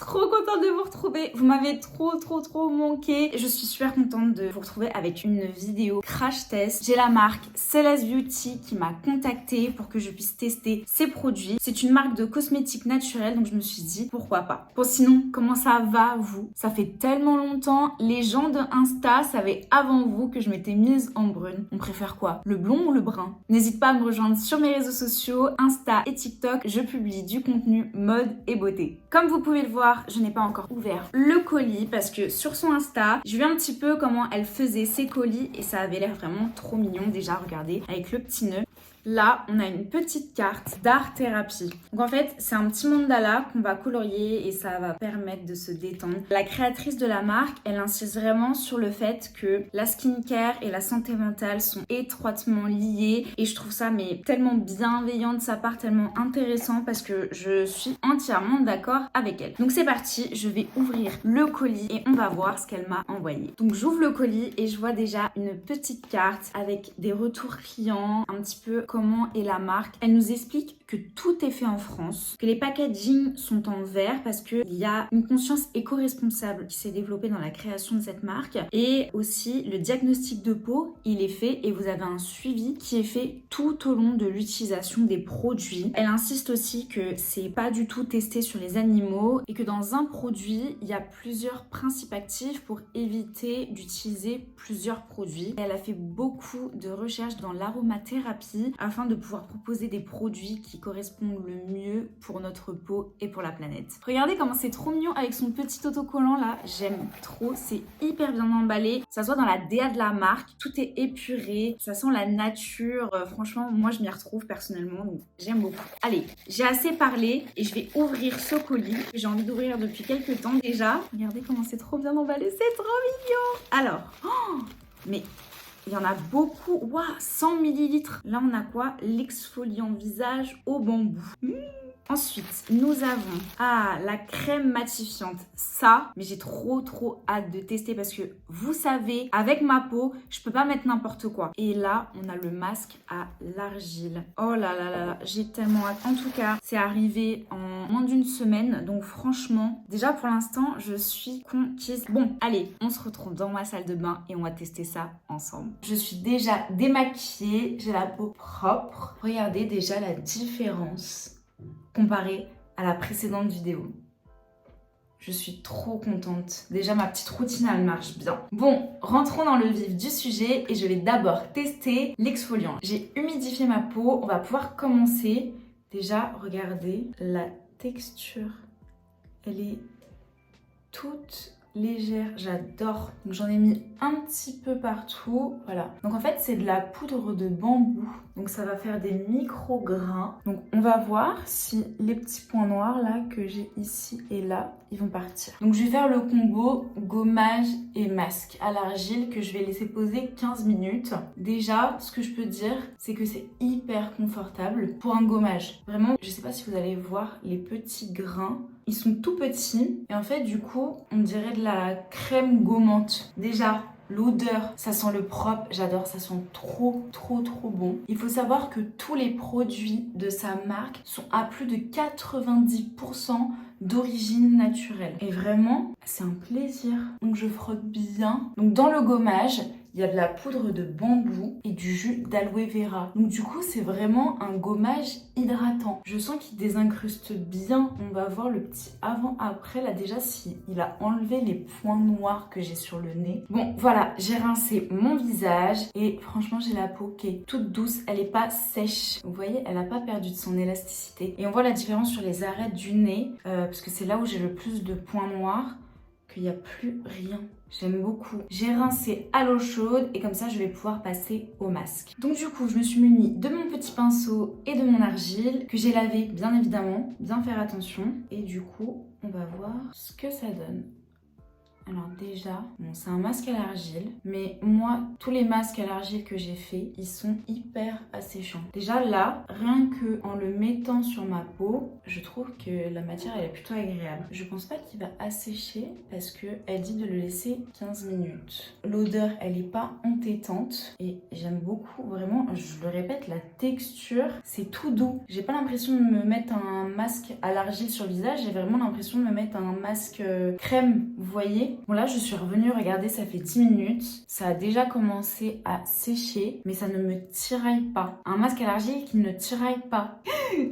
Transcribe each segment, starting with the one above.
trop contente de vous retrouver. Vous m'avez trop manqué. Je suis super contente de vous retrouver avec une vidéo crash test. J'ai la marque Celeste Beauty qui m'a contactée pour que je puisse tester ses produits. C'est une marque de cosmétiques naturels, donc je me suis dit pourquoi pas. Bon, sinon, comment ça va vous? Ça fait tellement longtemps. Les gens de Insta savaient avant vous que je m'étais mise en brune. On préfère quoi? Le blond ou le brun? N'hésite pas à me rejoindre sur mes réseaux sociaux, Insta et TikTok. Je publie du contenu mode et beauté. Comme vous pouvez le voir, je n'ai pas encore ouvert le colis parce que sur son Insta, j'ai vu un petit peu comment elle faisait ses colis et ça avait l'air vraiment trop mignon. Déjà, regardez, avec le petit nœud. Là, on a une petite carte d'art thérapie. Donc en fait, c'est un petit mandala qu'on va colorier et ça va permettre de se détendre. La créatrice de la marque, elle insiste vraiment sur le fait que la skincare et la santé mentale sont étroitement liées et je trouve ça mais tellement bienveillant de sa part, tellement intéressant parce que je suis entièrement d'accord avec elle. Donc c'est parti, je vais ouvrir le colis et on va voir ce qu'elle m'a envoyé. Donc j'ouvre le colis et je vois déjà une petite carte avec des retours clients, un petit peu comment est la marque. Elle nous explique que tout est fait en France, que les packaging sont en verre parce qu'il y a une conscience éco-responsable qui s'est développée dans la création de cette marque et aussi le diagnostic de peau, il est fait et vous avez un suivi qui est fait tout au long de l'utilisation des produits. Elle insiste aussi que c'est pas du tout testé sur les animaux et que dans un produit, il y a plusieurs principes actifs pour éviter d'utiliser plusieurs produits. Elle a fait beaucoup de recherches dans l'aromathérapie afin de pouvoir proposer des produits qui correspondent le mieux pour notre peau et pour la planète. Regardez comment c'est trop mignon avec son petit autocollant là, j'aime trop, c'est hyper bien emballé, ça se voit dans la DA de la marque, tout est épuré, ça sent la nature, franchement moi je m'y retrouve personnellement donc j'aime beaucoup. Allez, j'ai assez parlé et je vais ouvrir ce colis que j'ai envie d'ouvrir depuis quelques temps déjà. Regardez comment c'est trop bien emballé, c'est trop mignon. Alors, mais il y en a beaucoup. Waouh, 100 ml. Là, on a quoi? L'exfoliant visage au bambou. Ensuite, nous avons la crème matifiante. Ça, mais j'ai trop hâte de tester parce que vous savez, avec ma peau, je peux pas mettre n'importe quoi. Et là, on a le masque à l'argile. Oh là, j'ai tellement hâte. En tout cas, c'est arrivé en moins d'une semaine. Donc franchement, déjà pour l'instant, je suis conquise. Bon, allez, on se retrouve dans ma salle de bain et on va tester ça ensemble. Je suis déjà démaquillée, j'ai la peau propre. Regardez déjà la différence comparé à la précédente vidéo. Je suis trop contente. Déjà, ma petite routine, elle marche bien. Bon, rentrons dans le vif du sujet et je vais d'abord tester l'exfoliant. J'ai humidifié ma peau. On va pouvoir commencer. Déjà, regardez la texture. Elle est toute légère, j'adore. Donc j'en ai mis un petit peu partout, voilà. Donc en fait c'est de la poudre de bambou, donc ça va faire des micro grains. Donc on va voir si les petits points noirs là que j'ai ici et là, ils vont partir. Donc je vais faire le combo gommage et masque à l'argile que je vais laisser poser 15 minutes. Déjà, ce que je peux dire, c'est que c'est hyper confortable pour un gommage. Vraiment, je sais pas si vous allez voir les petits grains. Ils sont tout petits et en fait du coup on dirait de la crème gommante. Déjà l'odeur, ça sent le propre, j'adore, ça sent trop bon. Il faut savoir que tous les produits de sa marque sont à plus de 90% d'origine naturelle. Et vraiment, c'est un plaisir. Donc je frotte bien. Donc dans le gommage, il y a de la poudre de bambou et du jus d'aloe vera. Donc du coup, c'est vraiment un gommage hydratant. Je sens qu'il désincruste bien. On va voir le petit avant-après. Là déjà, si il a enlevé les points noirs que j'ai sur le nez. Bon, voilà, j'ai rincé mon visage et franchement, j'ai la peau qui est toute douce. Elle n'est pas sèche. Vous voyez, elle n'a pas perdu de son élasticité. Et on voit la différence sur les arêtes du nez parce que c'est là où j'ai le plus de points noirs. Il n'y a plus rien. J'aime beaucoup. J'ai rincé à l'eau chaude et comme ça je vais pouvoir passer au masque. Donc du coup je me suis munie de mon petit pinceau et de mon argile que j'ai lavé bien évidemment, bien faire attention. Et du coup on va voir ce que ça donne. Alors déjà, bon, c'est un masque à l'argile, mais moi, tous les masques à l'argile que j'ai fait, ils sont hyper asséchants. Déjà là, rien que en le mettant sur ma peau, je trouve que la matière elle est plutôt agréable. Je pense pas qu'il va assécher parce que elle dit de le laisser 15 minutes. L'odeur, elle est pas entêtante et j'aime beaucoup, vraiment, je le répète, la texture, c'est tout doux. J'ai pas l'impression de me mettre un masque à l'argile sur le visage, j'ai vraiment l'impression de me mettre un masque crème, vous voyez. Bon là je suis revenue, regardez, ça fait 10 minutes. Ça a déjà commencé à sécher, mais ça ne me tiraille pas. Un masque à l'argile qui ne tiraille pas.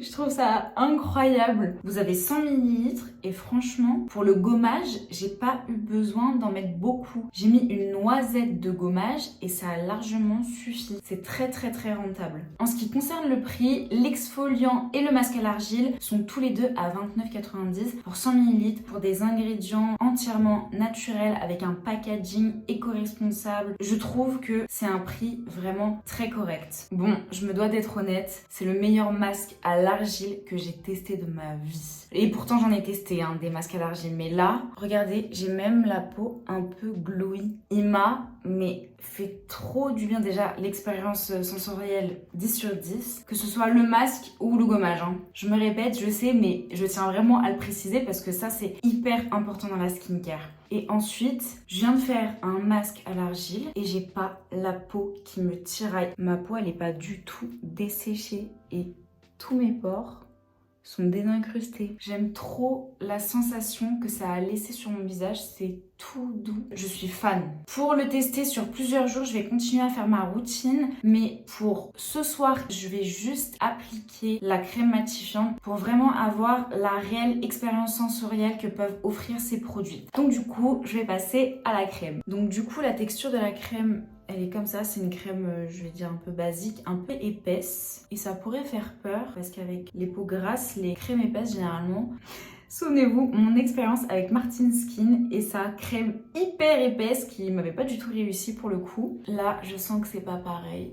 Je trouve ça incroyable. Vous avez 100 ml et franchement, pour le gommage, j'ai pas eu besoin d'en mettre beaucoup. J'ai mis une noisette de gommage et ça a largement suffi. C'est très rentable. En ce qui concerne le prix, l'exfoliant et le masque à l'argile sont tous les deux à 29,90 pour 100 ml pour des ingrédients entièrement naturels avec un packaging éco-responsable. Je trouve que c'est un prix vraiment très correct. Bon, je me dois d'être honnête, c'est le meilleur masque à l'argile que j'ai testé de ma vie. Et pourtant j'en ai testé des masques à l'argile, mais là, regardez, j'ai même la peau un peu glowy. Il m'a fait trop du bien. Déjà, l'expérience sensorielle 10 sur 10, que ce soit le masque ou le gommage. Je me répète, je sais, mais je tiens vraiment à le préciser parce que ça c'est hyper important dans la skincare. Et ensuite, je viens de faire un masque à l'argile et j'ai pas la peau qui me tiraille. Ma peau, elle est pas du tout desséchée et tous mes pores sont désincrustés. J'aime trop la sensation que ça a laissé sur mon visage, c'est tout doux. Je suis fan. Pour le tester sur plusieurs jours, je vais continuer à faire ma routine, mais pour ce soir, je vais juste appliquer la crème matifiante pour vraiment avoir la réelle expérience sensorielle que peuvent offrir ces produits. Donc du coup, je vais passer à la crème. Donc du coup, la texture de la crème, elle est comme ça, c'est une crème, je vais dire un peu basique, un peu épaisse. Et ça pourrait faire peur parce qu'avec les peaux grasses, les crèmes épaisses généralement... Souvenez-vous, mon expérience avec Martin Skin et sa crème hyper épaisse qui m'avait pas du tout réussi pour le coup. Là, je sens que c'est pas pareil.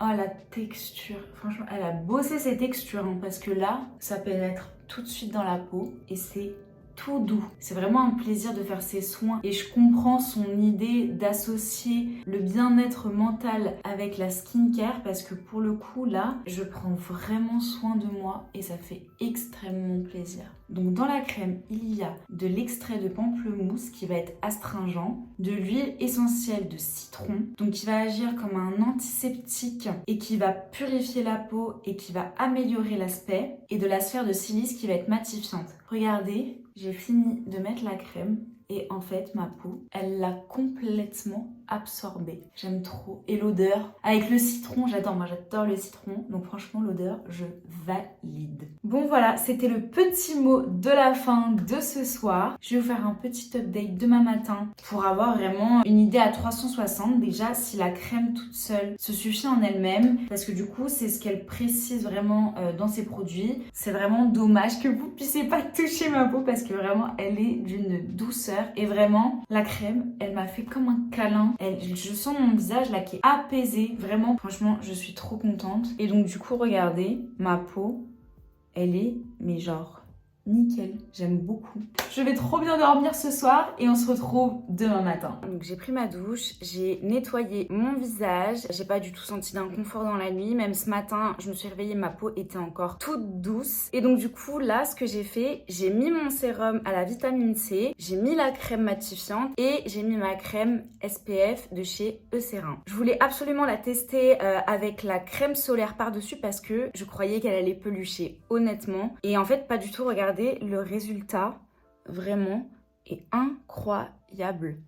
Oh, la texture. Franchement, elle a bossé ses textures parce que là, ça pénètre tout de suite dans la peau et c'est tout doux. C'est vraiment un plaisir de faire ces soins et je comprends son idée d'associer le bien-être mental avec la skincare parce que pour le coup là, je prends vraiment soin de moi et ça fait extrêmement plaisir. Donc dans la crème, il y a de l'extrait de pamplemousse qui va être astringent, de l'huile essentielle de citron, donc qui va agir comme un antiseptique et qui va purifier la peau et qui va améliorer l'aspect, et de la sphère de silice qui va être matifiante. Regardez, j'ai fini de mettre la crème et en fait ma peau, elle l'a complètement absorbée. J'aime trop. Et l'odeur, avec le citron, j'adore. Moi j'adore le citron, donc franchement l'odeur, je valide. Bon voilà, c'était le petit mot de la fin de ce soir. Je vais vous faire un petit update demain matin pour avoir vraiment une idée à 360. Déjà, si la crème toute seule se suffit en elle-même, parce que du coup c'est ce qu'elle précise vraiment dans ses produits. C'est vraiment dommage que vous puissiez pas toucher ma peau parce que vraiment elle est d'une douceur. Et vraiment, la crème, elle m'a fait comme un câlin. Je sens mon visage là qui est apaisé. Vraiment, franchement, je suis trop contente. Et donc du coup, regardez, ma peau, elle est, mais genre... nickel, j'aime beaucoup. Je vais trop bien dormir ce soir et on se retrouve demain matin. Donc j'ai pris ma douche, j'ai nettoyé mon visage, j'ai pas du tout senti d'inconfort dans la nuit, même ce matin je me suis réveillée, ma peau était encore toute douce. Et donc du coup là ce que j'ai fait, j'ai mis mon sérum à la vitamine C, j'ai mis la crème matifiante et j'ai mis ma crème SPF de chez Eucerin. Je voulais absolument la tester avec la crème solaire par-dessus parce que je croyais qu'elle allait pelucher, honnêtement. Et en fait pas du tout, regardez. Le résultat vraiment est incroyable.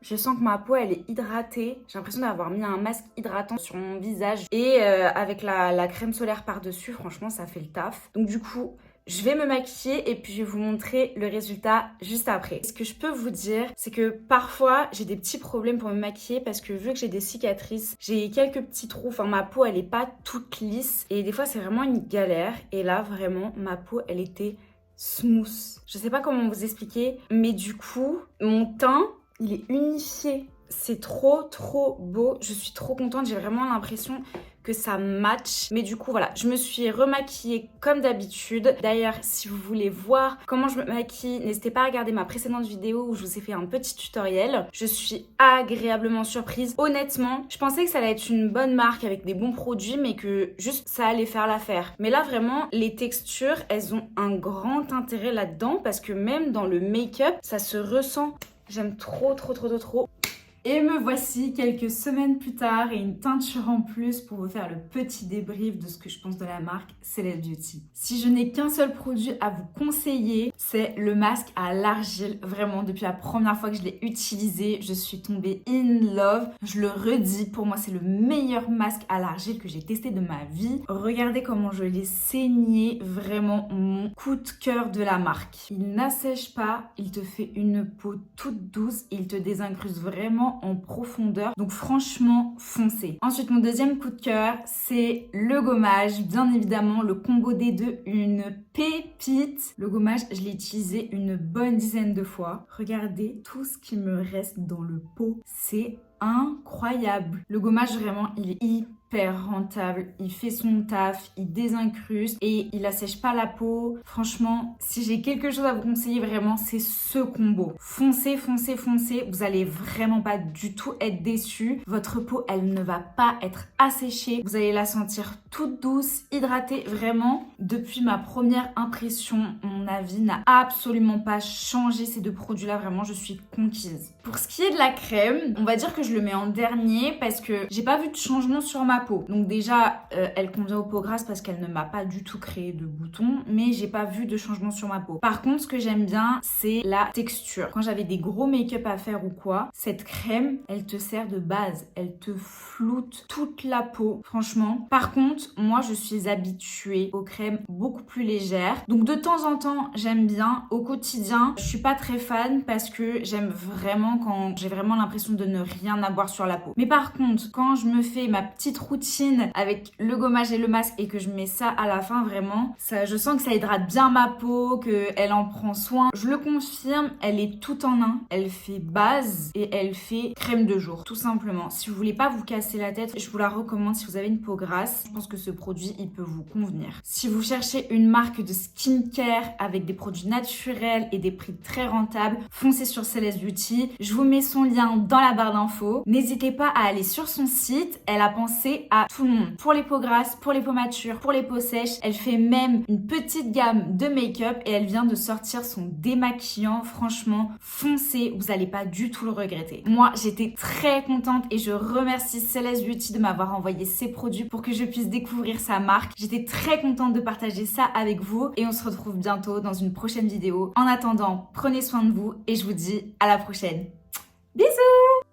Je sens que ma peau elle est hydratée. J'ai l'impression d'avoir mis un masque hydratant sur mon visage et avec la crème solaire par-dessus, franchement ça fait le taf. Donc du coup je vais me maquiller et puis je vais vous montrer le résultat juste après. Ce que je peux vous dire, c'est que parfois j'ai des petits problèmes pour me maquiller parce que vu que j'ai des cicatrices, j'ai quelques petits trous, enfin ma peau elle est pas toute lisse et des fois c'est vraiment une galère. Et là vraiment ma peau elle était smooth. Je sais pas comment vous expliquer, mais du coup mon teint il est unifié. C'est trop beau, je suis trop contente, j'ai vraiment l'impression que ça match. Mais du coup, voilà, je me suis remaquillée comme d'habitude. D'ailleurs, si vous voulez voir comment je me maquille, n'hésitez pas à regarder ma précédente vidéo où je vous ai fait un petit tutoriel. Je suis agréablement surprise. Honnêtement, je pensais que ça allait être une bonne marque avec des bons produits, mais que juste ça allait faire l'affaire. Mais là, vraiment, les textures, elles ont un grand intérêt là-dedans parce que même dans le make-up, ça se ressent. J'aime trop. Et me voici quelques semaines plus tard et une teinture en plus pour vous faire le petit débrief de ce que je pense de la marque Celeste Beauty. Si je n'ai qu'un seul produit à vous conseiller, c'est le masque à l'argile. Vraiment, depuis la première fois que je l'ai utilisé, je suis tombée in love. Je le redis, pour moi, c'est le meilleur masque à l'argile que j'ai testé de ma vie. Regardez comment je l'ai saigné, vraiment mon coup de cœur de la marque. Il n'assèche pas, il te fait une peau toute douce, il te désincruste vraiment en profondeur, donc franchement foncez. Ensuite, mon deuxième coup de cœur, c'est le gommage, bien évidemment le combo des deux, une pépite. Le gommage, je l'ai utilisé une bonne dizaine de fois. Regardez tout ce qui me reste dans le pot, c'est incroyable. Le gommage, vraiment, il est hyper rentable, il fait son taf, il désincruste et il assèche pas la peau. Franchement, si j'ai quelque chose à vous conseiller vraiment, c'est ce combo. Foncez, vous allez vraiment pas du tout être déçus. Votre peau, elle ne va pas être asséchée. Vous allez la sentir toute douce, hydratée. Vraiment, depuis ma première impression, mon avis n'a absolument pas changé. Ces deux produits-là, vraiment, je suis conquise. Pour ce qui est de la crème, on va dire que je le mets en dernier parce que j'ai pas vu de changement sur ma peau. Donc déjà, elle convient aux peaux grasses parce qu'elle ne m'a pas du tout créé de boutons, mais j'ai pas vu de changement sur ma peau. Par contre, ce que j'aime bien, c'est la texture. Quand j'avais des gros make-up à faire ou quoi, cette crème, elle te sert de base. Elle te floute toute la peau, franchement. Par contre, moi, je suis habituée aux crèmes beaucoup plus légères. Donc de temps en temps, j'aime bien. Au quotidien, je suis pas très fan parce que j'aime vraiment quand j'ai vraiment l'impression de ne rien avoir sur la peau. Mais par contre, quand je me fais ma petite routine avec le gommage et le masque et que je mets ça à la fin, vraiment, ça, je sens que ça hydrate bien ma peau, qu'elle en prend soin. Je le confirme, elle est tout en un. Elle fait base et elle fait crème de jour, tout simplement. Si vous voulez pas vous casser la tête, je vous la recommande si vous avez une peau grasse. Je pense que ce produit, il peut vous convenir. Si vous cherchez une marque de skincare avec des produits naturels et des prix très rentables, foncez sur Celeste Beauty. Je vous mets son lien dans la barre d'infos. N'hésitez pas à aller sur son site. Elle a pensé à tout le monde. Pour les peaux grasses, pour les peaux matures, pour les peaux sèches. Elle fait même une petite gamme de make-up et elle vient de sortir son démaquillant. Franchement, foncez. Vous n'allez pas du tout le regretter. Moi, j'étais très contente et je remercie Celeste Beauty de m'avoir envoyé ses produits pour que je puisse découvrir sa marque. J'étais très contente de partager ça avec vous et on se retrouve bientôt dans une prochaine vidéo. En attendant, prenez soin de vous et je vous dis à la prochaine. Bisous!